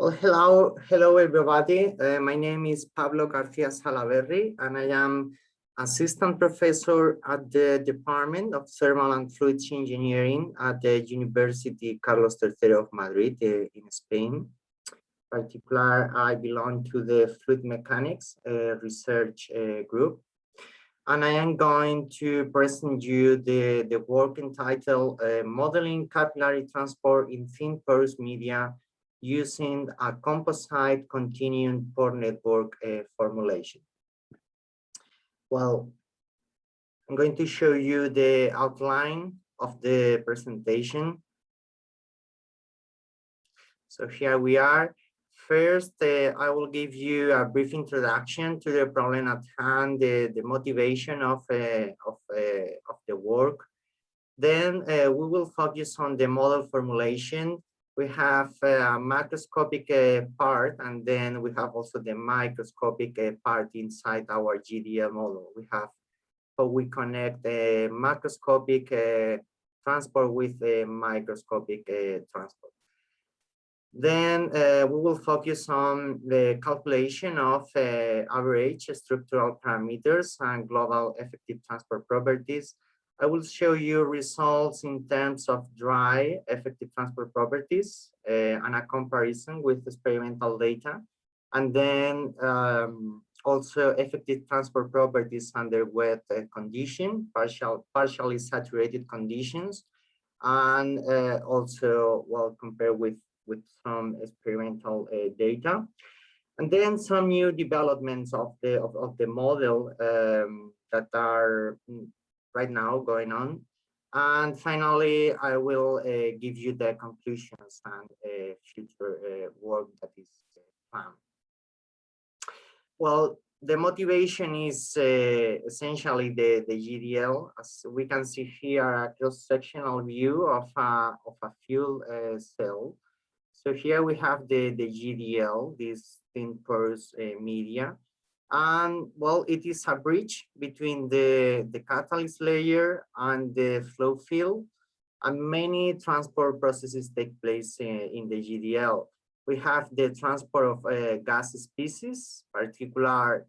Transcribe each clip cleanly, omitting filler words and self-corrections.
Well, hello everybody. My name is Pablo García-Salaberri, and I am assistant professor at the Department of Thermal and Fluids Engineering at the University Carlos III of Madrid in Spain. In particular, I belong to the Fluid Mechanics research group, and I am going to present you the work entitled Modeling Capillary Transport in Thin Porous Media using a composite continuum-pore network formulation. Well, I'm going to show you the outline of the presentation. So here we are. First, I will give you a brief introduction to the problem at hand, the motivation of the work. Then we will focus on the model formulation. We have a macroscopic part, and then we have also the microscopic part inside our GDL model. We have how we connect a macroscopic transport with a microscopic transport. Then we will focus on the calculation of average structural parameters and global effective transport properties. I will show you results in terms of dry effective transport properties and a comparison with experimental data. And then also effective transport properties under wet condition, partially saturated conditions, and also well compared with some experimental data. And then some new developments of the model that are right now going on. And finally, I will give you the conclusions and future work that is planned. Well, the motivation is essentially the GDL. As we can see here, a cross-sectional view of a fuel cell. So here we have the GDL, this thin porous media. And well, it is a bridge between the catalyst layer and the flow field, and many transport processes take place in the GDL. We have the transport of gas species, particular,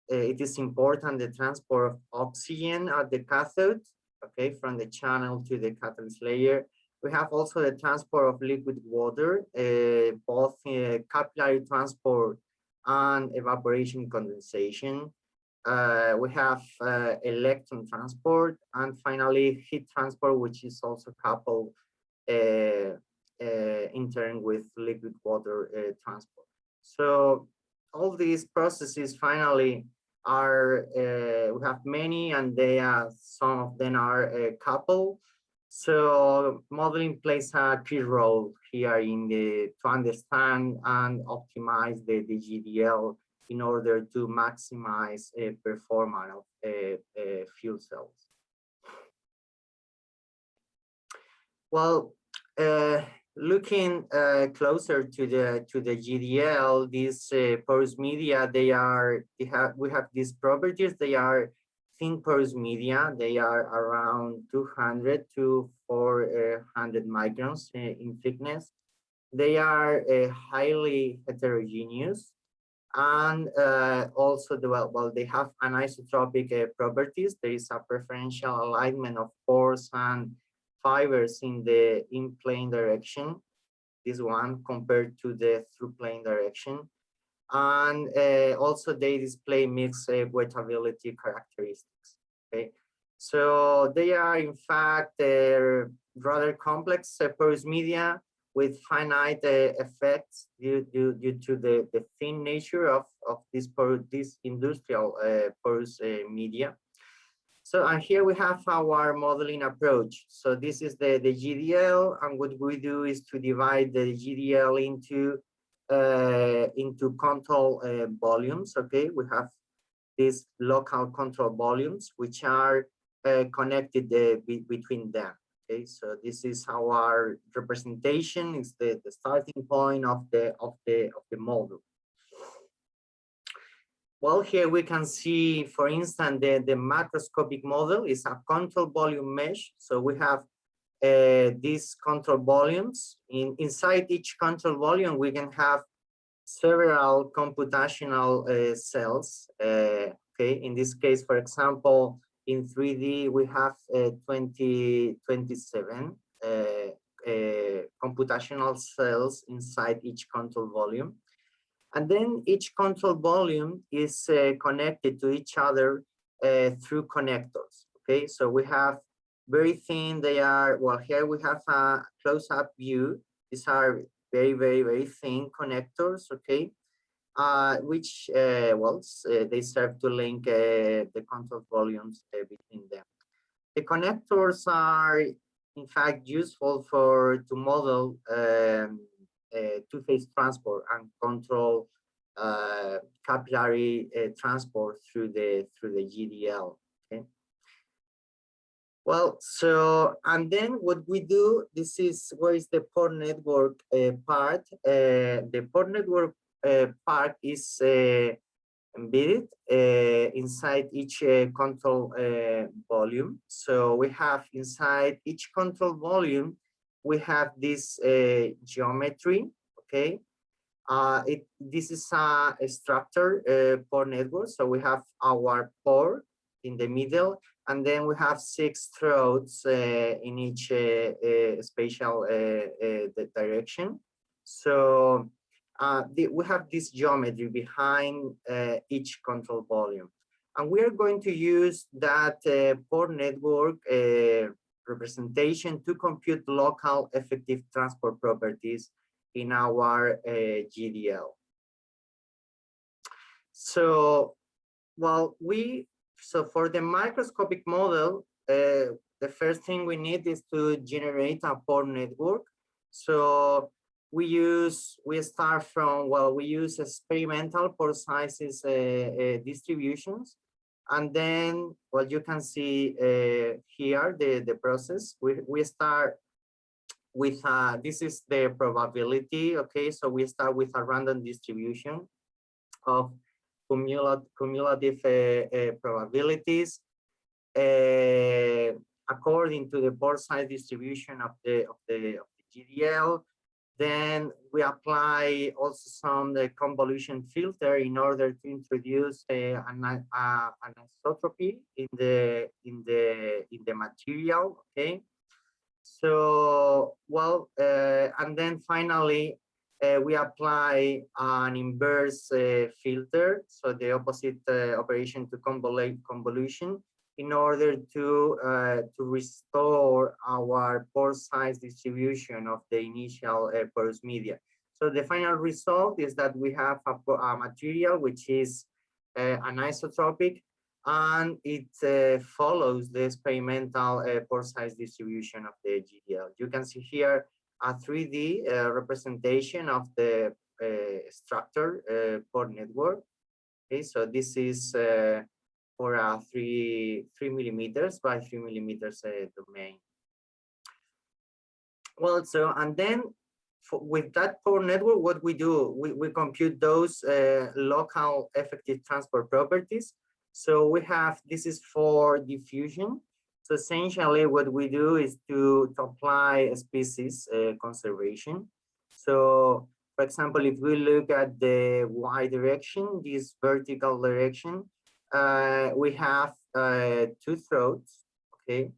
it is important the transport of oxygen at the cathode, okay, from the channel to the catalyst layer. We have also the transport of liquid water, both capillary transport and evaporation condensation. We have electron transport, and finally heat transport, which is also coupled in turn with liquid water transport. So all these processes finally are, we have many, and they are, some of them are coupled. So modeling plays a key role here in to understand and optimize the GDL in order to maximize performance of fuel cells. Well, looking closer to the GDL, these porous media, we have these properties. They are thin porous media. They are around 200 to 400 microns in thickness. They are highly heterogeneous, and also they have anisotropic properties. There is a preferential alignment of pores and fibers in the in-plane direction, this one compared to the through-plane direction. And also they display mixed wettability characteristics, okay? So they are in fact rather complex porous media with finite effects due to the thin nature of this industrial porous media. So and here we have our modeling approach. So this is the GDL, and what we do is to divide the GDL into control volumes. Okay, we have these local control volumes which are connected between them. Okay, so this is our representation. Is the starting point of the model. Well, here we can see, for instance, the macroscopic model is a control volume mesh. So we have these control volumes. Inside each control volume, we can have several computational cells. Okay, in this case, for example, in 3D, we have 27 computational cells inside each control volume. And then each control volume is connected to each other through connectors. Okay, so we have very thin, they are, well, here we have a close-up view. These are very, very, very thin connectors, okay, which, they serve to link the control volumes between them. The connectors are, in fact, useful to model two-phase transport and control capillary transport through the GDL. Okay. Well, so, and then what we do, this is where is the pore-network part. The pore-network part is embedded inside each control volume. So we have inside each control volume, we have this geometry, okay? This is a structure pore network. So we have our pore in the middle, and then we have 6 throats in each spatial direction. So we have this geometry behind each control volume. And we are going to use that pore network representation to compute local effective transport properties in our GDL. So, well, so for the microscopic model, the first thing we need is to generate a pore network. So we start from, well, we use experimental pore sizes distributions. And then, well, you can see here the process. We start with, this is the probability, okay? So we start with a random distribution of cumulative probabilities according to the pore size distribution of the GDL. Then we apply also some convolution filter in order to introduce an anisotropy in the material. Okay. So, well, and then finally we apply an inverse filter, so the opposite operation to convolution, in order to restore our pore size distribution of the initial porous media. So the final result is that we have a material which is anisotropic, and it follows the experimental pore size distribution of the GDL. You can see here a 3D representation of the structure pore network. Okay, so this is for a 3 millimeters by 3 millimeters domain. Well, so, and then with that pore network, what we do, we compute those local effective transport properties. So we have, this is for diffusion. So essentially what we do is to apply a species conservation. So for example, if we look at the Y direction, this vertical direction, we have 2 throats, okay,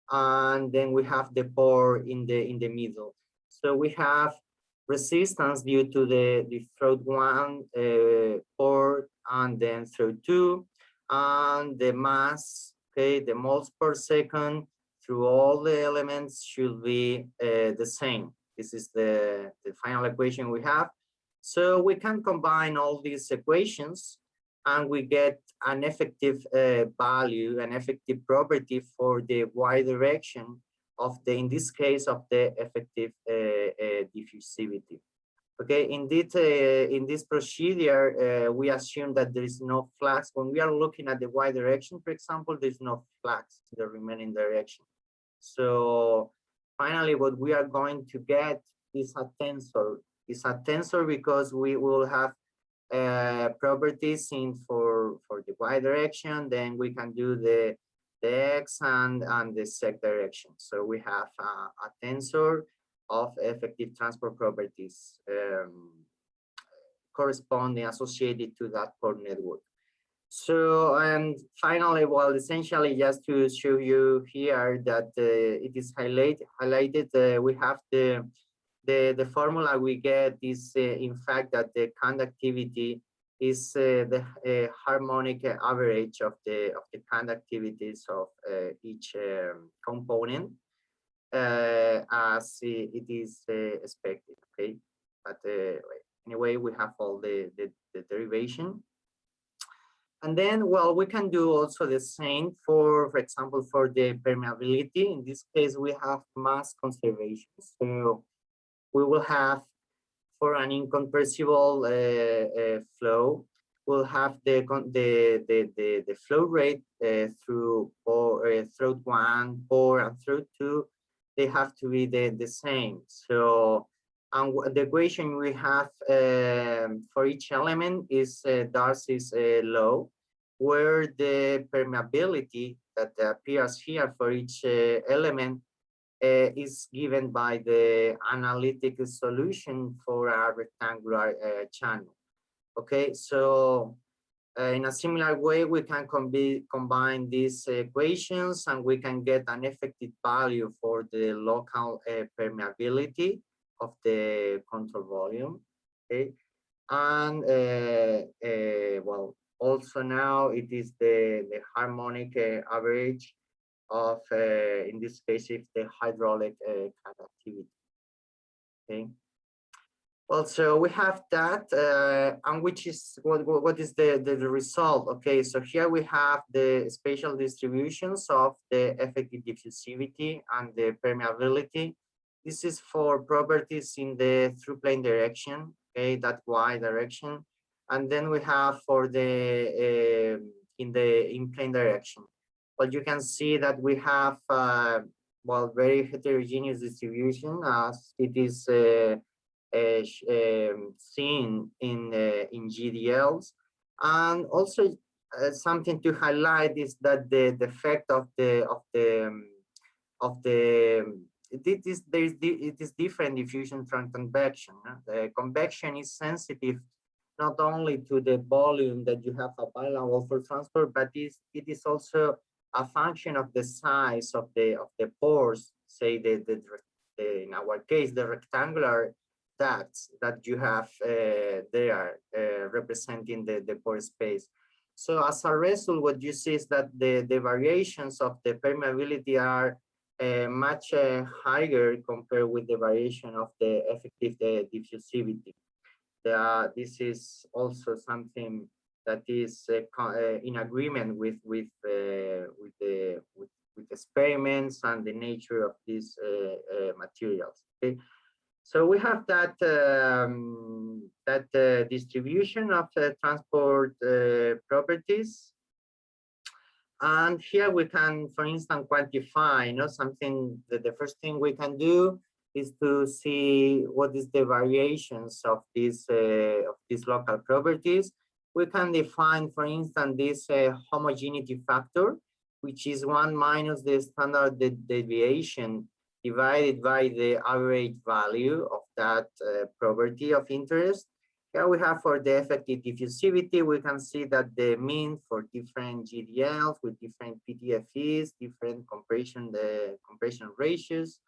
and then we have the pore in the middle. So we have resistance due to the throat 1 pore, and then throat 2, and the mass, okay, the moles per second through all the elements should be the same. This is the final equation we have. So we can combine all these equations and we get an effective value, an effective property for the Y direction of the, in this case, of the effective diffusivity. Okay, indeed, in this procedure, we assume that there is no flux. When we are looking at the Y direction, for example, there's no flux in the remaining direction. So finally, what we are going to get is a tensor. It's a tensor because we will have properties in for the Y direction. Then we can do the the X and the Z direction. So we have a tensor of effective transport properties corresponding associated to that pore network. So, and finally, well, essentially just to show you here that it is highlighted, we have the formula we get is in fact that the conductivity is the harmonic average of the conductivities of each component as it is expected. Okay, but anyway, we have all the derivation. And then, well, we can do also the same for example, for the permeability. In this case, we have mass conservation. So we will have, for an incompressible flow, we'll have the flow rate through through 1, pore, and through 2. They have to be the same. So, and the equation we have for each element is Darcy's law, where the permeability that appears here for each element is given by the analytic solution for a rectangular channel. Okay, so in a similar way, we can combine these equations and we can get an effective value for the local permeability of the control volume. Okay, and well, also now it is the harmonic average of in this case, if the hydraulic conductivity. Okay. Well, so we have that, and which is what is the result? Okay, so here we have the spatial distributions of the effective diffusivity and the permeability. This is for properties in the through plane direction, okay, that Y direction, and then we have for the in the in plane direction. Well, you can see that we have well, very heterogeneous distribution as it is seen in GDLs, and also something to highlight is that the effect of the it is different diffusion from convection. The convection is sensitive not only to the volume that you have available for transport, but it is also a function of the size of the pores. Say in our case, the rectangular ducts that you have there representing the pore space. So as a result, what you see is that the variations of the permeability are much higher compared with the variation of the effective diffusivity. This is also something that is in agreement with experiments and the nature of these materials. Okay, so we have that distribution of transport properties. And here we can, for instance, quantify, something that the first thing we can do is to see what is the variations of these local properties. We can define, for instance, this homogeneity factor, which is 1 minus the standard deviation divided by the average value of that property of interest. Here we have for the effective diffusivity, we can see that the mean for different GDLs with different PTFEs, different compression ratios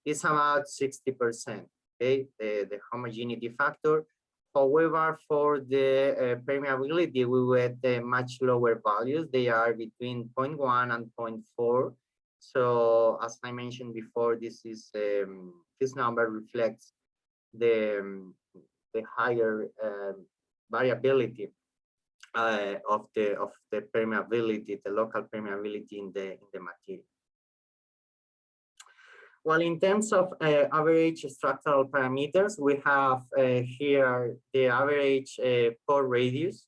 is about 60%, okay, the homogeneity factor. However, for the permeability, we get much lower values. They are between 0.1 and 0.4. So as I mentioned before, this is this number reflects the higher variability of the permeability, the local permeability in the material. Well, in terms of average structural parameters, we have here the average pore radius.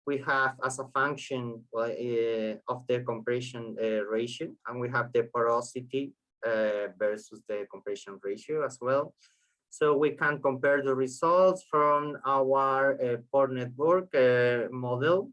We have as a function of the compression ratio, and we have the porosity versus the compression ratio as well. So we can compare the results from our pore network model,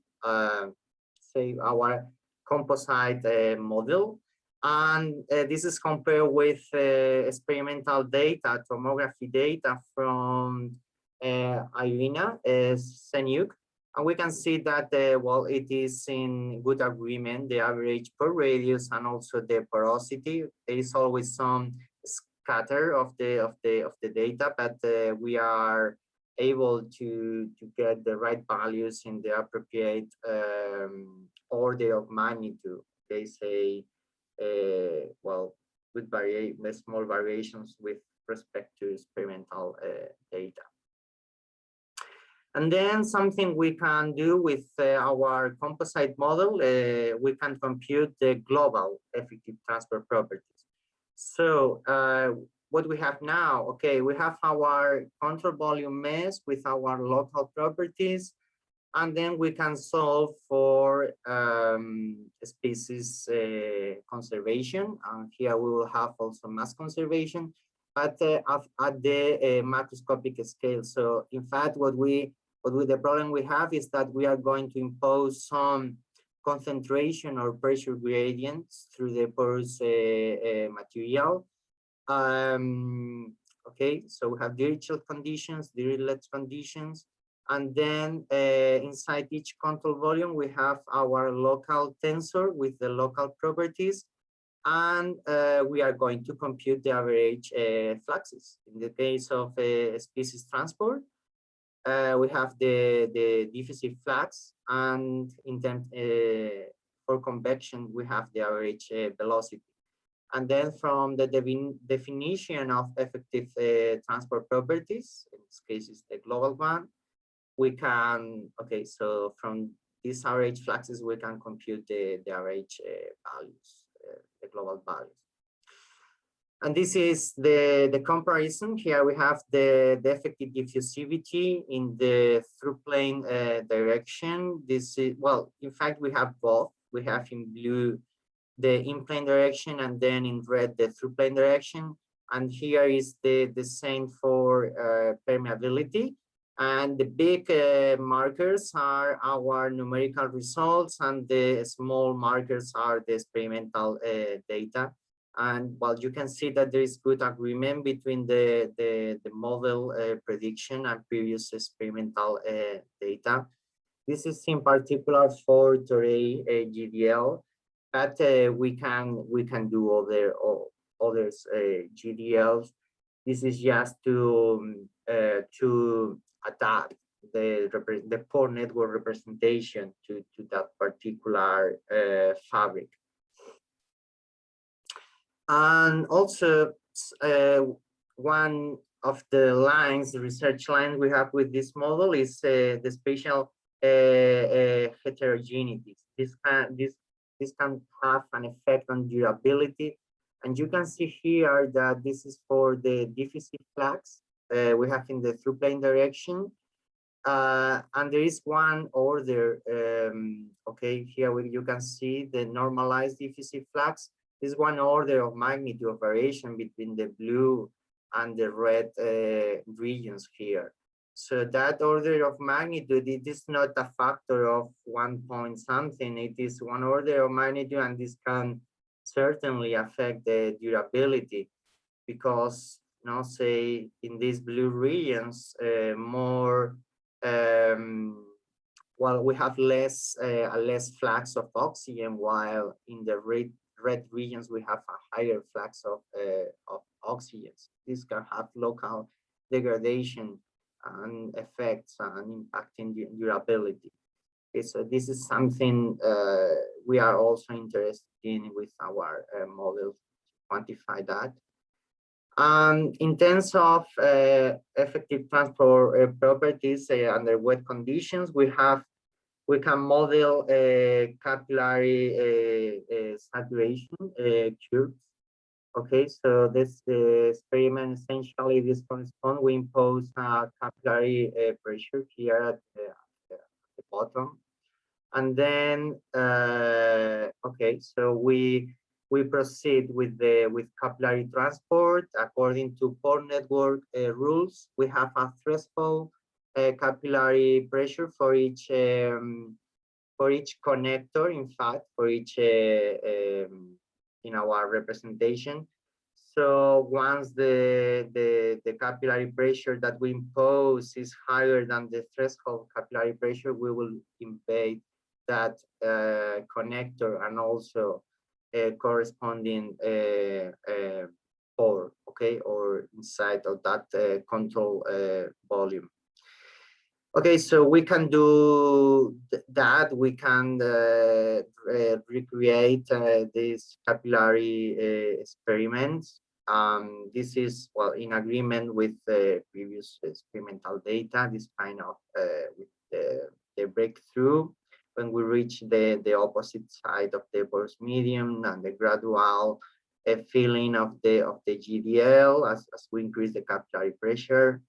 say our composite model. And this is compared with experimental data, tomography data from IRINA, CNUC. And we can see that, well, it is in good agreement, the average per radius and also the porosity. There is always some scatter of the data, but we are able to get the right values in the appropriate order of magnitude. They say, well, with small variations with respect to experimental data. And then something we can do with our composite model, we can compute the global effective transfer properties. So what we have now, okay, we have our control volume mesh with our local properties, and then we can solve for species conservation. And here we will have also mass conservation, but at the macroscopic scale. So in fact, the problem we have is that we are going to impose some concentration or pressure gradients through the porous material. Okay, so we have Dirichlet conditions, Dirichlet conditions, and then inside each control volume, we have our local tensor with the local properties, and we are going to compute the average fluxes. In the case of species transport, we have the diffusive flux, and in terms for convection, we have the average velocity. And then from the definition of effective transport properties, in this case is the global one, we can, okay, so from these average fluxes, we can compute the average values, the global values. And this is the comparison. Here we have the effective diffusivity in the through plane direction. This is, well, in fact, we have both. We have in blue the in plane direction, and then in red the through plane direction. And here is the same for permeability. And the big markers are our numerical results, and the small markers are the experimental data. And well, you can see that there is good agreement between the model prediction and previous experimental data. This is in particular for Toray GDL, but we can do other GDLs. This is just to adapt the pore-network representation to that particular fabric. And also one of the lines, the research lines we have with this model is the spatial heterogeinities. This can have an effect on durability. And you can see here that this is for the diffusive flux we have in the through plane direction. And there is one order, okay, here you can see the normalized diffusive flux. Is one order of magnitude of variation between the blue and the red regions here. So that order of magnitude, it is not a factor of 1 point something, it is one order of magnitude, and this can certainly affect the durability, because, you know, say in these blue regions, more, well, we have less flux of oxygen, while in the red regions we have a higher flux of oxygen. This can have local degradation and effects and impacting durability. Okay, so this is something we are also interested in with our model to quantify that. In terms of effective transport properties under wet conditions, we can model capillary saturation curves. Okay, so this experiment essentially this corresponds. We impose a capillary pressure here at the bottom, and then okay, so we proceed with capillary transport according to pore-network rules. We have a threshold capillary pressure for each for each connector, in fact, for each in our representation. So once the capillary pressure that we impose is higher than the threshold capillary pressure, we will embed that connector and also corresponding pore, okay, or inside of that control volume. Okay, so we can do that. We can recreate these capillary experiments. This is, well, in agreement with the previous experimental data, this kind of with the breakthrough when we reach the opposite side of the porous medium and the gradual filling of the GDL as we increase the capillary pressure.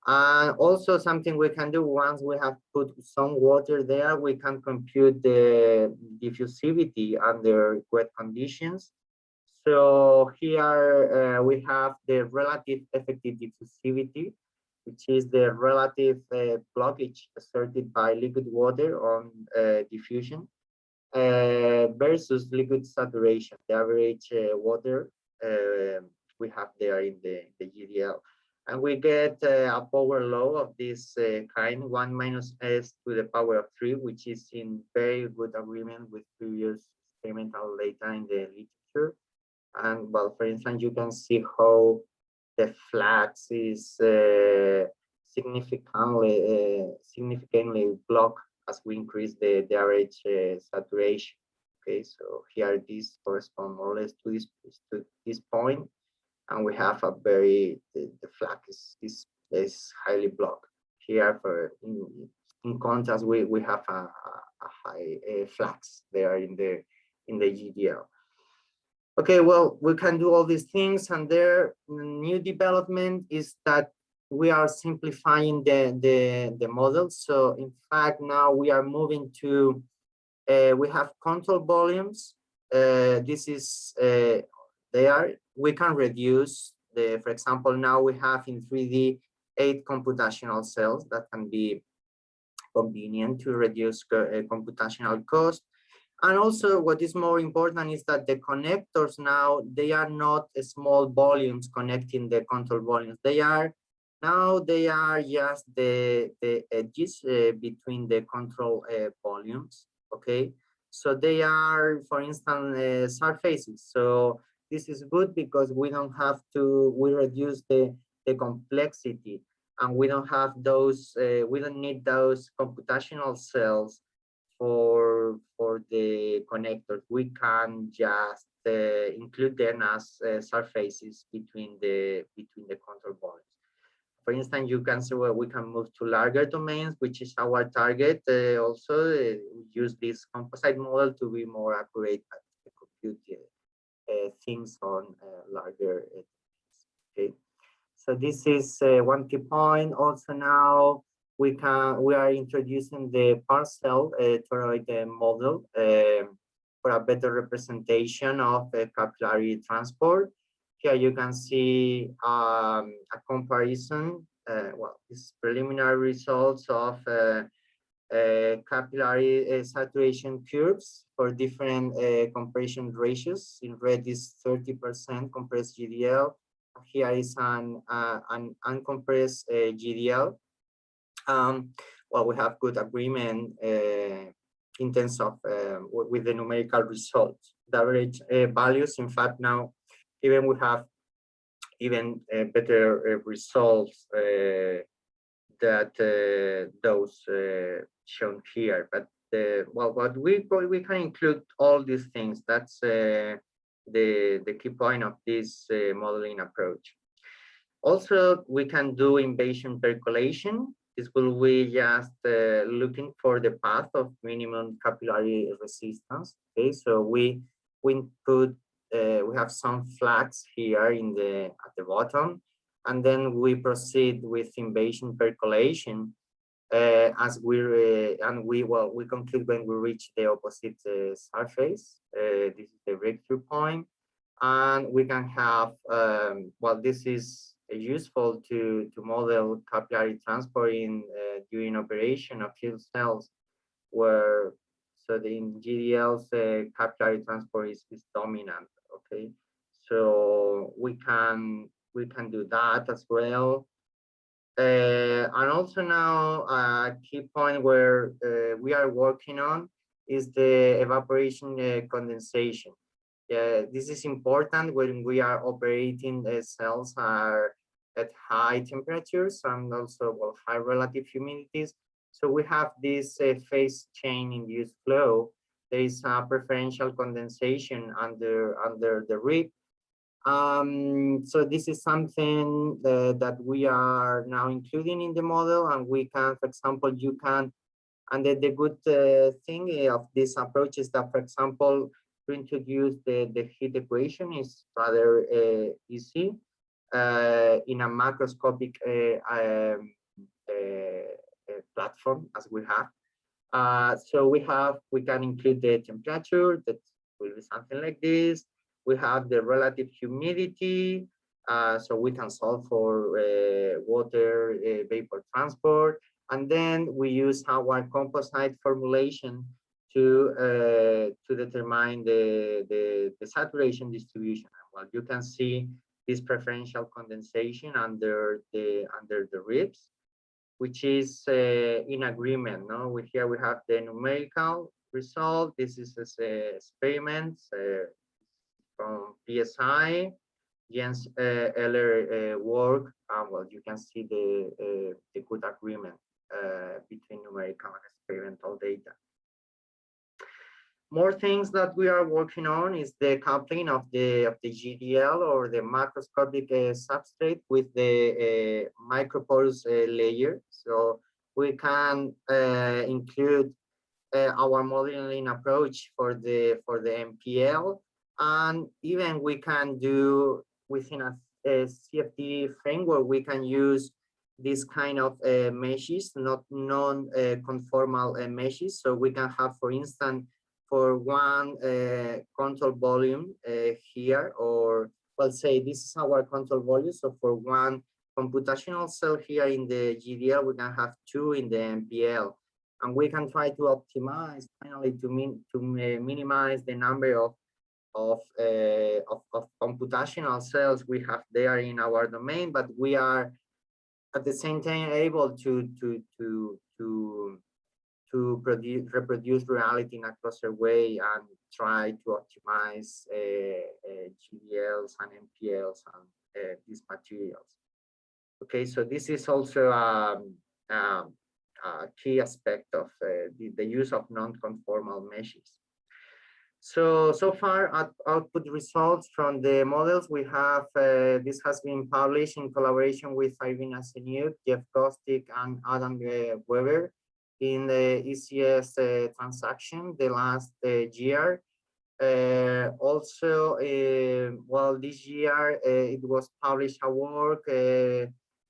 And also something we can do once we have put some water there, we can compute the diffusivity under wet conditions. So here we have the relative effective diffusivity, which is the relative blockage exerted by liquid water on diffusion versus liquid saturation, the average water we have there in the GDL. And we get a power law of this kind, 1 minus s to the power of 3, which is in very good agreement with previous experimental data in the literature. And well, for instance, you can see how the flux is significantly blocked as we increase the average saturation. Okay, so here this corresponds more or less to this point. And we have a very, the flux is highly blocked. Here for in contrast, we have a high flux there in the GDL. Okay, well, we can do all these things, and their new development is that we are simplifying the model. So in fact, now we are moving to we have control volumes. This is there. We can reduce the, for example, now we have in 3D 8 computational cells that can be convenient to reduce computational cost. And also what is more important is that the connectors now, they are not small volumes connecting the control volumes. They are just the edges between the control volumes, okay? So they are, for instance, surfaces. So this is good because we don't have to, we reduce the complexity, and we don't have those, we don't need those computational cells for the connectors. We can just include them as surfaces between the control volumes. For instance, you can see where we can move to larger domains, which is our target. Also, use this composite model to be more accurate at compute things on larger. Okay, so this is one key point. Also, now we are introducing the Purcell toroid model for a better representation of capillary transport. Here you can see a comparison. Well, this preliminary results of capillary saturation curves for different compression ratios. In red is 30% compressed GDL. Here is an uncompressed GDL. Well, we have good agreement in terms of with the numerical results. The average values, in fact, now even we have even better results that those shown here. But well, what we can include all these things. That's the key point of this modeling approach. Also, we can do invasion percolation. This will be just looking for the path of minimum capillary resistance. Okay, so we put we have some flux here at the bottom, and then we proceed with invasion percolation as we conclude when we reach the opposite surface. This is the breakthrough point, and we can have well, this is useful to model capillary transport in during operation of fuel cells where so the in GDL's capillary transport is dominant. Okay, so we can do that as well. And also now a key point where we are working on is the evaporation condensation. This is important when we are operating the cells are at high temperatures and also high relative humidities. So we have this phase change induced flow. There is a preferential condensation under the rib. So this is something that we are now including in the model, and we can, for example, you can, and the good thing of this approach is that, for example, to introduce the heat equation is rather easy in a macroscopic platform as we have. So we can include the temperature, that will be something like this. We have the relative humidity, so we can solve for water vapor transport. And then we use our composite formulation to determine the saturation distribution. Well, you can see this preferential condensation under the ribs, which is in agreement. No, here we have the numerical result. This is experiments from PSI, Jens Eller work. Well, you can see the good agreement between numerical and experimental data. More things that we are working on is the coupling of the GDL or the macroscopic substrate with the microporous layer. So we can include our modeling approach for the MPL, and even we can do within a CFD framework, we can use this kind of meshes, not non-conformal meshes. So we can have, for instance, for one control volume here, or let's say this is our control volume. So for one computational cell here in the GDL, we can have two in the MPL, and we can try to optimize finally to minimize the number of computational cells we have there in our domain, but we are at the same time able to reproduce reality in a closer way and try to optimize GDLs and MPLs and these materials. Okay, so this is also a key aspect of the use of non-conformal meshes. So far, output results from the models we have, this has been published in collaboration with Irina Senyuk, Jeff Gostick, and Adam Weber in the ECS transaction the last year. Also, well, this year it was published a work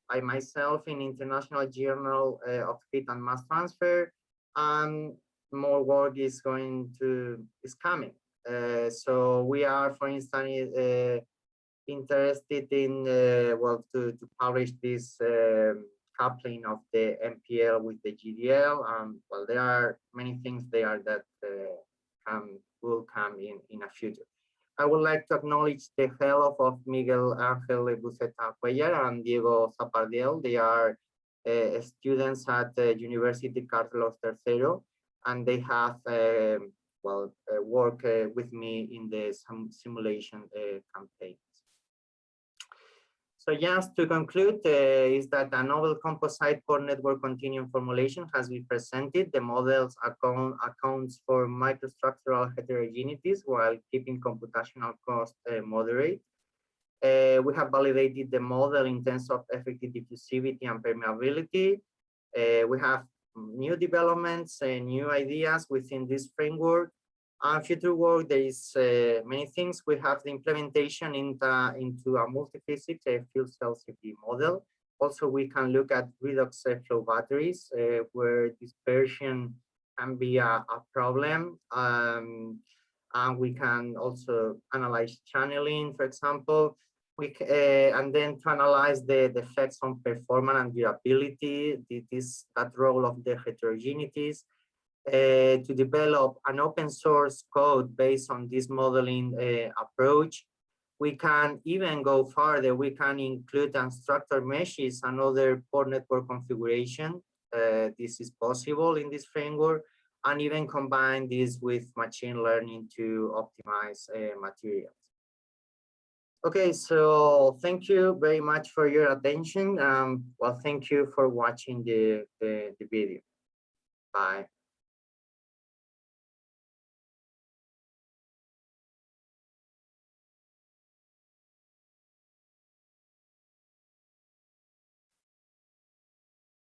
by myself in International Journal of Heat and Mass Transfer, and more work is coming. So we are, for instance, interested in well to publish this coupling of the MPL with the GDL. Well, there are many things there that will come in a future. I would like to acknowledge the help of Miguel Ángel Buceta Cuellar and Diego Zapardiel. They are students at the University Carlos III, and they have well worked with me in the simulation campaigns. So just to conclude, is that a novel composite pore-network continuum formulation has been presented. The models accounts for microstructural heterogeinities while keeping computational cost moderate. We have validated the model in terms of effective diffusivity and permeability. We have new developments and new ideas within this framework. And future work, there is many things. We have the implementation into a multiphysics fuel cell CFD model. Also, we can look at redox flow batteries where dispersion can be a problem. And we can also analyze channeling, for example. And then to analyze the effects on performance and durability, that role of the heterogeinities. to develop an open source code based on this modeling approach. We can even go further. We can include unstructured meshes and other pore network configuration. This is possible in this framework, and even combine this with machine learning to optimize materials. Okay, so thank you very much for your attention. Well, thank you for watching the video. Bye.